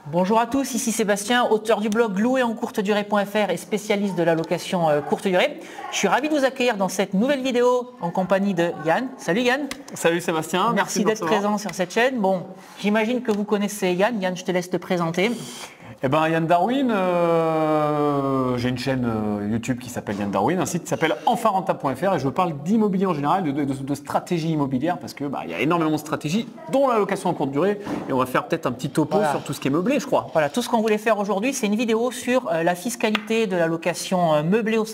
Bonjour à tous, ici Sébastien, auteur du blog louerencourtedurée.fr et spécialiste de la location courte durée. Je suis ravi de vous accueillir dans cette nouvelle vidéo en compagnie de Yann. Salut Yann. Salut Sébastien. Merci d'être présent sur cette chaîne. Bon, j'imagine que vous connaissez Yann. Yann, je te laisse te présenter. Eh ben Yann Darwin, j'ai une chaîne YouTube qui s'appelle Yann Darwin, un site qui s'appelle enfinrentable.fr et je parle d'immobilier en général, de stratégie immobilière parce que il y a énormément de stratégies, dont la location en courte durée et on va faire peut-être un petit topo sur tout ce qui est meublé, je crois. Voilà, tout ce qu'on voulait faire aujourd'hui, c'est une vidéo sur la fiscalité de la location meublée au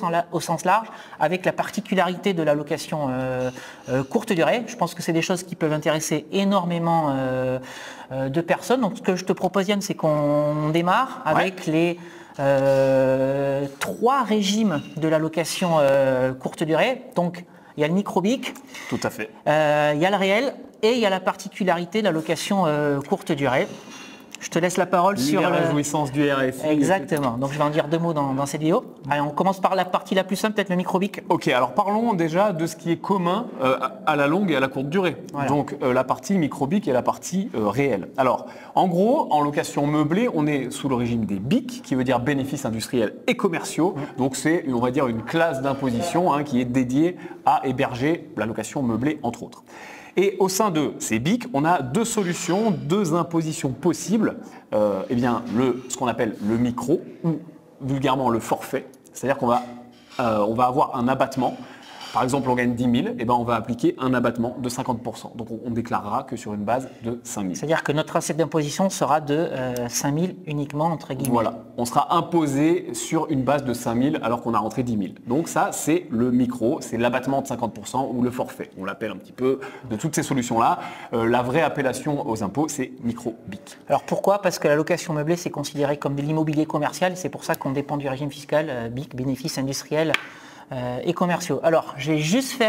sens large, avec la particularité de la location courte durée. Je pense que c'est des choses qui peuvent intéresser énormément de personnes. Donc ce que je te propose Yann, c'est qu'on démarre avec les 3 régimes de la location courte durée. Donc il y a le micro-BIC, tout à fait. Il y a le réel et il y a la particularité de la location courte durée. Je te laisse la parole sur la jouissance du RSI. Exactement. Donc je vais en dire 2 mots dans cette vidéo. Allez, on commence par la partie la plus simple, peut-être le micro-BIC. Ok, alors parlons déjà de ce qui est commun à la longue et à la courte durée. Voilà. Donc la partie micro-BIC et la partie réelle. Alors en gros, en location meublée, on est sous le régime des BIC, qui veut dire bénéfices industriels et commerciaux. Donc c'est, on va dire, une classe d'imposition qui est dédiée à héberger la location meublée, entre autres. Et au sein de ces BIC, on a 2 solutions, 2 impositions possibles. Ce qu'on appelle le micro ou vulgairement le forfait. C'est-à-dire qu'on va avoir un abattement. Par exemple, on gagne 10 000, on va appliquer un abattement de 50%. Donc on déclarera que sur une base de 5 000. C'est-à-dire que notre assiette d'imposition sera de 5 000 uniquement, entre guillemets. Voilà, on sera imposé sur une base de 5 000 alors qu'on a rentré 10 000. Donc ça, c'est le micro, c'est l'abattement de 50% ou le forfait. On l'appelle un petit peu de toutes ces solutions-là. La vraie appellation aux impôts, c'est micro-BIC. Alors pourquoi ? Parce que la location meublée, c'est considéré comme de l'immobilier commercial. C'est pour ça qu'on dépend du régime fiscal BIC, bénéfices industriels et commerciaux. Alors, je vais juste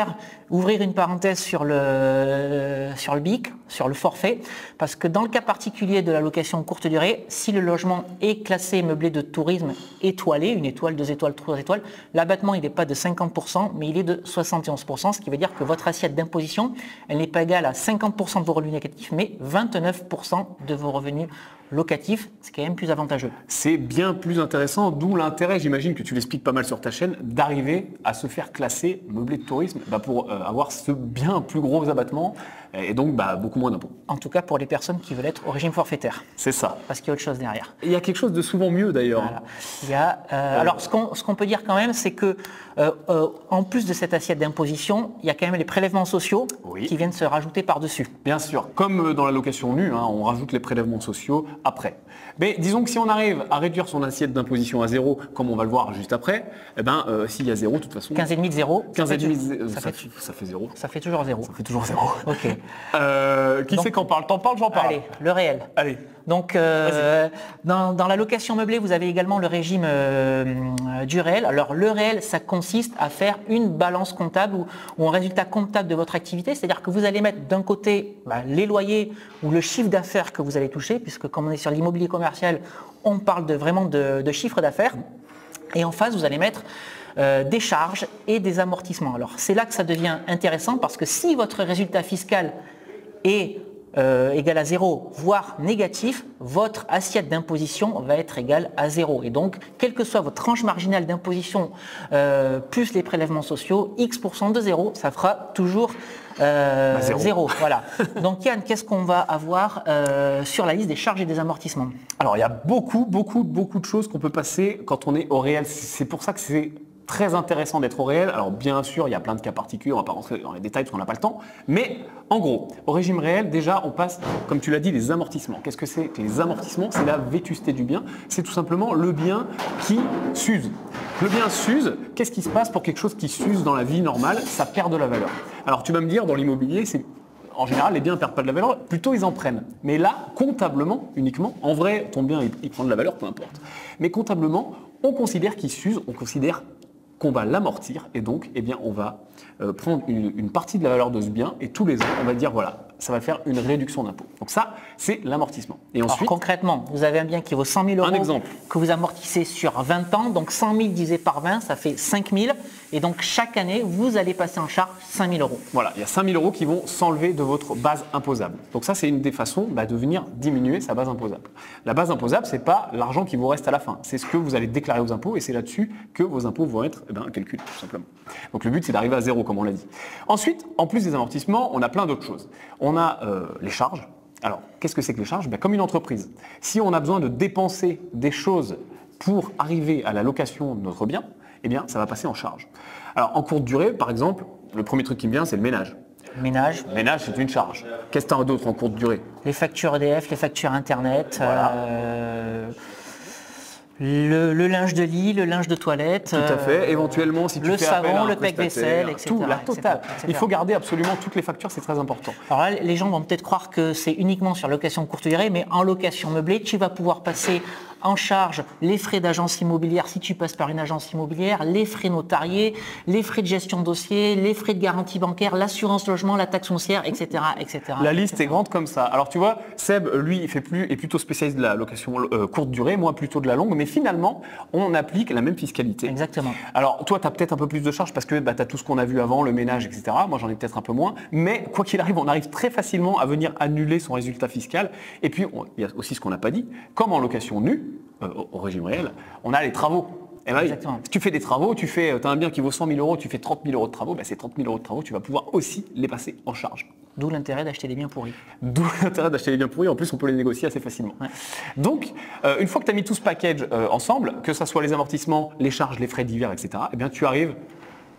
ouvrir une parenthèse sur le BIC, sur le forfait, parce que dans le cas particulier de la location courte durée, si le logement est classé meublé de tourisme étoilé, 1 étoile, 2 étoiles, 3 étoiles, l'abattement il n'est pas de 50%, mais il est de 71%, ce qui veut dire que votre assiette d'imposition, elle n'est pas égale à 50% de vos revenus locatifs, mais 29% de vos revenus locatifs, c'est quand même plus avantageux. C'est bien plus intéressant, d'où l'intérêt, j'imagine que tu l'expliques pas mal sur ta chaîne, d'arriver à se faire classer meublé de tourisme pour avoir ce bien plus gros abattement et donc beaucoup moins d'impôts. En tout cas pour les personnes qui veulent être au régime forfaitaire. C'est ça. Parce qu'il y a autre chose derrière. Et il y a quelque chose de souvent mieux d'ailleurs. Voilà. Il y a, alors ce qu'on peut dire quand même, c'est que en plus de cette assiette d'imposition, il y a quand même les prélèvements sociaux qui viennent se rajouter par-dessus. Bien sûr, comme dans la location nue, on rajoute les prélèvements sociaux après. Mais disons que si on arrive à réduire son assiette d'imposition à 0, comme on va le voir juste après, s'il y a 0, de toute façon... 15,5 de 0, ça fait 0. Ça fait toujours 0. Ça fait toujours 0. Ok. Qui c'est qu'en parle ? T'en parles, j'en parle. Allez, le réel. Allez. Donc, dans la location meublée, vous avez également le régime du réel. Alors, le réel, ça consiste à faire une balance comptable ou un résultat comptable de votre activité. C'est-à-dire que vous allez mettre d'un côté les loyers ou le chiffre d'affaires que vous allez toucher, puisque comme on est sur l'immobilier commercial, on parle vraiment de chiffre d'affaires. Et en face, vous allez mettre des charges et des amortissements. Alors, c'est là que ça devient intéressant parce que si votre résultat fiscal est égal à 0, voire négatif, votre assiette d'imposition va être égale à 0. Et donc, quelle que soit votre tranche marginale d'imposition plus les prélèvements sociaux, X% de 0, ça fera toujours 0. Voilà. Donc Yann, qu'est-ce qu'on va avoir sur la liste des charges et des amortissements ? Alors, il y a beaucoup de choses qu'on peut passer quand on est au réel. C'est pour ça que c'est très intéressant d'être au réel. Alors bien sûr, il y a plein de cas particuliers, on ne va pas rentrer dans les détails parce qu'on n'a pas le temps. Mais en gros, au régime réel, déjà, on passe, comme tu l'as dit, les amortissements. Qu'est-ce que c'est que les amortissements ? C'est la vétusté du bien. C'est tout simplement le bien qui s'use. Le bien s'use, qu'est-ce qui se passe pour quelque chose qui s'use dans la vie normale ? Ça perd de la valeur. Alors tu vas me dire, dans l'immobilier, en général, les biens ne perdent pas de la valeur, plutôt ils en prennent. Mais là, comptablement, uniquement, en vrai, ton bien, il prend de la valeur, peu importe. Mais comptablement, on considère qu'il s'use, on considère qu'on va l'amortir et donc on va prendre une partie de la valeur de ce bien et tous les ans on va dire voilà, ça va faire une réduction d'impôt. Donc ça, c'est l'amortissement. Et Alors, ensuite, concrètement, vous avez un bien qui vaut 100 000 euros un exemple. que vous amortissez sur 20 ans. Donc 100 000 divisé par 20, ça fait 5 000. Et donc chaque année, vous allez passer en charge 5 000 euros. Voilà, il y a 5 000 euros qui vont s'enlever de votre base imposable. Donc ça, c'est une des façons de venir diminuer sa base imposable. La base imposable, ce n'est pas l'argent qui vous reste à la fin. C'est ce que vous allez déclarer aux impôts et c'est là-dessus que vos impôts vont être calculés, tout simplement. Donc le but, c'est d'arriver à zéro, comme on l'a dit. Ensuite, en plus des amortissements, on a plein d'autres choses. On a les charges. Alors, qu'est-ce que c'est que les charges? Comme une entreprise. Si on a besoin de dépenser des choses pour arriver à la location de notre bien, eh bien, ça va passer en charge. Alors, en courte durée, par exemple, le premier truc qui me vient, c'est le ménage. Ménage. Le ménage, c'est une charge. Qu'est-ce que tu as d'autre en courte durée? Les factures EDF, les factures Internet. Voilà. Le linge de lit, le linge de toilette. Tout à fait. Éventuellement, si tu le fais appel à savon, un le pec-vaisselle, etc. Tout, la totale. etc. Il faut garder absolument toutes les factures, c'est très important. Alors là, les gens vont peut-être croire que c'est uniquement sur location courte durée, mais en location meublée, tu vas pouvoir passer en charge les frais d'agence immobilière si tu passes par une agence immobilière, les frais notariés, les frais de gestion de dossier, les frais de garantie bancaire, l'assurance logement, la taxe foncière, etc. etc. La liste est grande comme ça. Alors tu vois, Seb, lui, est plutôt spécialiste de la location courte durée, moi plutôt de la longue, mais finalement, on applique la même fiscalité. Exactement. Alors toi, tu as peut-être un peu plus de charges parce que tu as tout ce qu'on a vu avant, le ménage, etc. Moi, j'en ai peut-être un peu moins, mais quoi qu'il arrive, on arrive très facilement à venir annuler son résultat fiscal. Et puis, il y a aussi ce qu'on n'a pas dit, comme en location nue, au régime réel, on a les travaux. Et ben, si tu fais des travaux, tu as un bien qui vaut 100 000 euros, tu fais 30 000 euros de travaux, ces 30 000 euros de travaux, tu vas pouvoir aussi les passer en charge. D'où l'intérêt d'acheter des biens pourris. D'où l'intérêt d'acheter des biens pourris, en plus on peut les négocier assez facilement. Ouais. Donc, une fois que tu as mis tout ce package ensemble, que ce soit les amortissements, les charges, les frais divers, etc., eh bien tu arrives,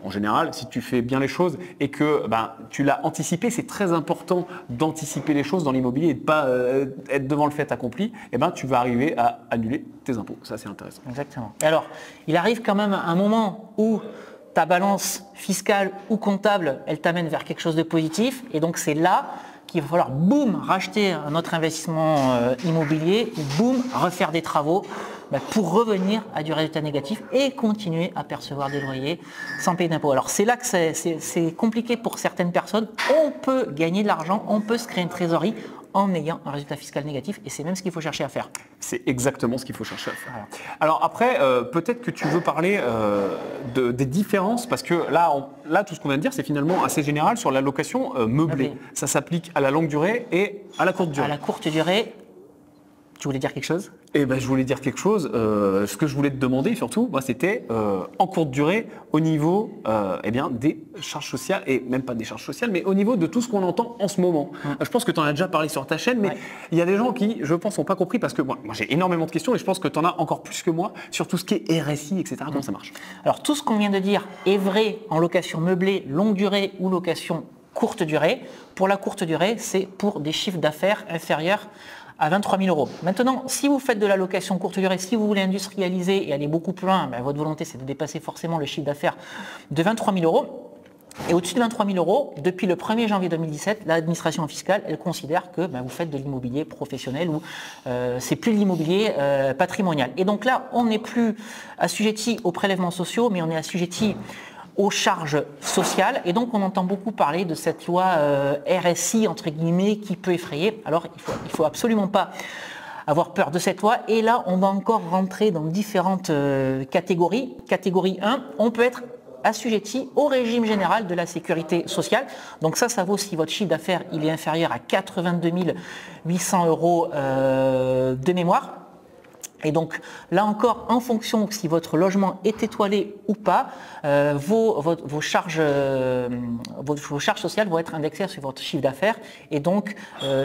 en général, si tu fais bien les choses et que tu l'as anticipé, c'est très important d'anticiper les choses dans l'immobilier et de ne pas être devant le fait accompli, tu vas arriver à annuler tes impôts. Ça, c'est intéressant. Exactement. Et alors, il arrive quand même un moment où ta balance fiscale ou comptable, elle t'amène vers quelque chose de positif. Et donc, c'est là qu'il va falloir, boum, racheter notre investissement immobilier, boum, refaire des travaux pour revenir à du résultat négatif et continuer à percevoir des loyers sans payer d'impôts. Alors, c'est là que c'est compliqué pour certaines personnes. On peut gagner de l'argent, on peut se créer une trésorerie en ayant un résultat fiscal négatif et c'est même ce qu'il faut chercher à faire. C'est exactement ce qu'il faut chercher à faire. Voilà. Alors après, peut-être que tu veux parler des différences parce que là, tout ce qu'on vient de dire, c'est finalement assez général sur la location meublée. Ça s'applique à la longue durée et à la courte durée. À la courte durée, tu voulais dire quelque chose? Je voulais dire quelque chose. Ce que je voulais te demander surtout, c'était en courte durée au niveau des charges sociales, et même pas des charges sociales, mais au niveau de tout ce qu'on entend en ce moment. Je pense que tu en as déjà parlé sur ta chaîne, mais il y a des gens qui, je pense, n'ont pas compris parce que moi j'ai énormément de questions et je pense que tu en as encore plus que moi sur tout ce qui est RSI, etc. Comment ça marche? Alors tout ce qu'on vient de dire est vrai en location meublée, longue durée ou location courte durée. Pour la courte durée, c'est pour des chiffres d'affaires inférieurs à 23 000 euros. Maintenant, si vous faites de la location courte durée, si vous voulez industrialiser et aller beaucoup plus loin, votre volonté c'est de dépasser forcément le chiffre d'affaires de 23 000 euros. Et au-dessus de 23 000 euros, depuis le 1er janvier 2017, l'administration fiscale, elle considère que vous faites de l'immobilier professionnel ou c'est plus de l'immobilier patrimonial. Et donc là, on n'est plus assujetti aux prélèvements sociaux, mais on est assujetti aux charges sociales. Et donc, on entend beaucoup parler de cette loi RSI, entre guillemets, qui peut effrayer. Alors, il faut absolument pas avoir peur de cette loi. Et là, on va encore rentrer dans différentes catégories. Catégorie 1, on peut être assujetti au régime général de la sécurité sociale. Donc ça vaut si votre chiffre d'affaires il est inférieur à 82 800 euros de mémoire. Et donc là encore, en fonction si votre logement est étoilé ou pas, vos charges sociales vont être indexées sur votre chiffre d'affaires. Et donc,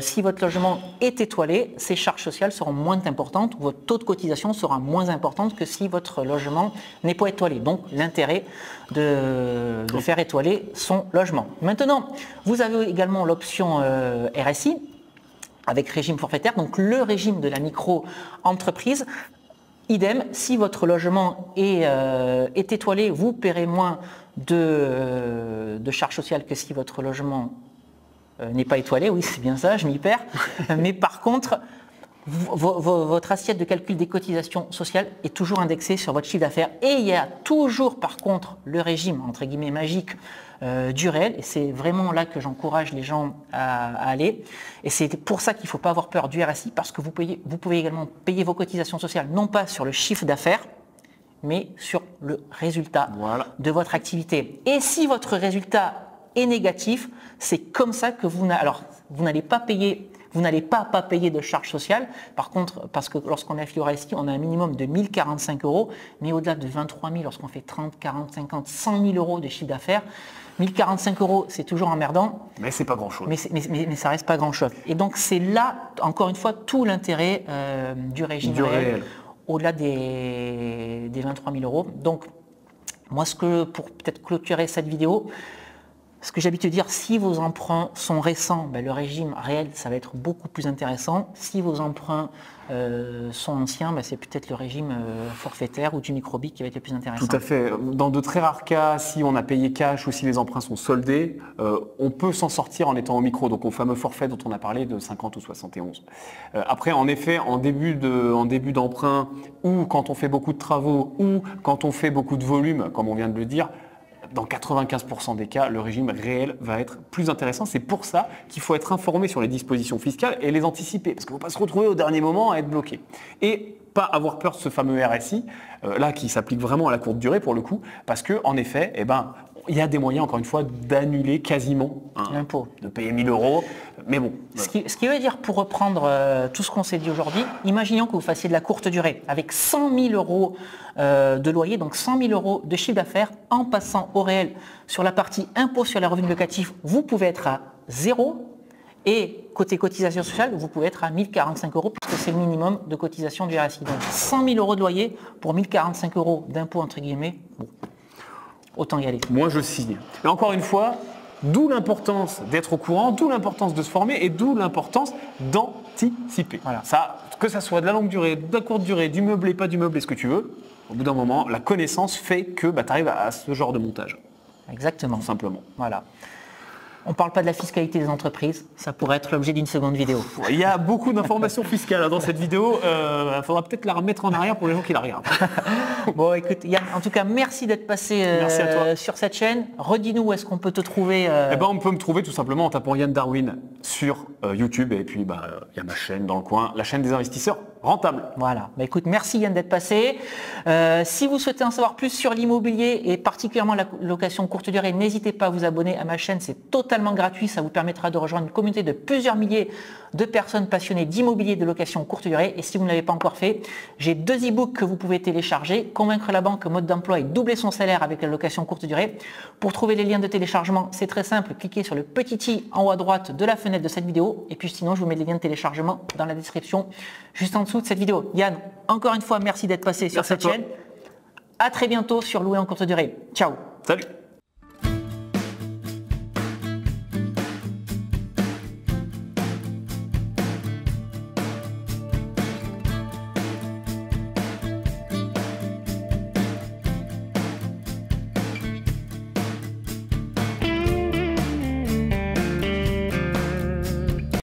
si votre logement est étoilé, ces charges sociales seront moins importantes, ou votre taux de cotisation sera moins important que si votre logement n'est pas étoilé. Donc, l'intérêt de faire étoiler son logement. Maintenant, vous avez également l'option RSI, avec régime forfaitaire, donc le régime de la micro-entreprise. Idem, si votre logement est étoilé, vous paierez moins de charges sociales que si votre logement n'est pas étoilé. Oui, c'est bien ça, je m'y perds. Mais par contre, votre assiette de calcul des cotisations sociales est toujours indexée sur votre chiffre d'affaires. Et il y a toujours, par contre, le régime, entre guillemets, magique du réel. Et c'est vraiment là que j'encourage les gens à aller. Et c'est pour ça qu'il ne faut pas avoir peur du RSI, parce que vous pouvez également payer vos cotisations sociales, non pas sur le chiffre d'affaires, mais sur le résultat de votre activité. Et si votre résultat est négatif, c'est comme ça que vous n'allez pas payer. Vous n'allez pas payer de charges sociales. Par contre, parce que lorsqu'on est affilié au RSI, on a un minimum de 1045 €, mais au-delà de 23 000, lorsqu'on fait 30, 40, 50, 100 000 € de chiffre d'affaires, 1045 €, c'est toujours emmerdant. Mais c'est pas grand-chose. Mais ça reste pas grand-chose. Et donc c'est là, encore une fois, tout l'intérêt du régime réel. Au-delà des 23 000 €. Donc, moi, pour peut-être clôturer cette vidéo, ce que j'ai l'habitude de dire, si vos emprunts sont récents, le régime réel, ça va être beaucoup plus intéressant. Si vos emprunts sont anciens, c'est peut-être le régime forfaitaire ou du microbic qui va être le plus intéressant. Tout à fait. Dans de très rares cas, si on a payé cash ou si les emprunts sont soldés, on peut s'en sortir en étant au micro, donc au fameux forfait dont on a parlé de 50 ou 71. Après, en effet, en début d'emprunt ou quand on fait beaucoup de travaux ou quand on fait beaucoup de volume, comme on vient de le dire, dans 95% des cas, le régime réel va être plus intéressant. C'est pour ça qu'il faut être informé sur les dispositions fiscales et les anticiper. Parce qu'il ne faut pas se retrouver au dernier moment à être bloqué. Et pas avoir peur de ce fameux RSI, là qui s'applique vraiment à la courte durée pour le coup, parce qu'en effet, il y a des moyens, encore une fois, d'annuler quasiment l'impôt, de payer 1 000 €. Mais bon. Ce qui veut dire, pour reprendre tout ce qu'on s'est dit aujourd'hui, imaginons que vous fassiez de la courte durée avec 100 000 € de loyer, donc 100 000 € de chiffre d'affaires, en passant au réel sur la partie impôt sur les revenus locatifs, vous pouvez être à 0. Et côté cotisation sociale, vous pouvez être à 1045 € puisque c'est le minimum de cotisation du RSI. Donc 100 000 € de loyer pour 1045 € d'impôt entre guillemets. Bon. Autant y aller. Moi, je signe. Et encore une fois, d'où l'importance d'être au courant, d'où l'importance de se former et d'où l'importance d'anticiper. Voilà. Ça, que ça soit de la longue durée, de la courte durée, du meublé, pas du meublé, ce que tu veux, au bout d'un moment, la connaissance fait que tu arrives à ce genre de montage. Exactement. Tout simplement. Voilà. On ne parle pas de la fiscalité des entreprises, ça pourrait être l'objet d'une seconde vidéo. Il y a beaucoup d'informations fiscales dans cette vidéo, il faudra peut-être la remettre en arrière pour les gens qui la regardent. Bon, écoute Yann, en tout cas merci d'être passé sur cette chaîne. Redis-nous où est-ce qu'on peut te trouver. On peut me trouver tout simplement en tapant Yann Darwin sur YouTube et puis il y a ma chaîne dans le coin, la chaîne des investisseurs rentables. Voilà, écoute, merci Yann d'être passé. Si vous souhaitez en savoir plus sur l'immobilier et particulièrement la location courte durée, n'hésitez pas à vous abonner à ma chaîne, c'est totalement gratuit, ça vous permettra de rejoindre une communauté de plusieurs milliers de personnes passionnées d'immobilier et de location courte durée. Et si vous ne l'avez pas encore fait, j'ai 2 e-books que vous pouvez télécharger, Convaincre la banque, mode d'emploi et doubler son salaire avec la location courte durée. Pour trouver les liens de téléchargement, c'est très simple, cliquez sur le petit i en haut à droite de la fenêtre de cette vidéo et puis sinon je vous mets les liens de téléchargement dans la description juste en dessous de cette vidéo. Yann, encore une fois, merci d'être passé sur cette chaîne. À très bientôt sur Louer en courte durée. Ciao. Salut.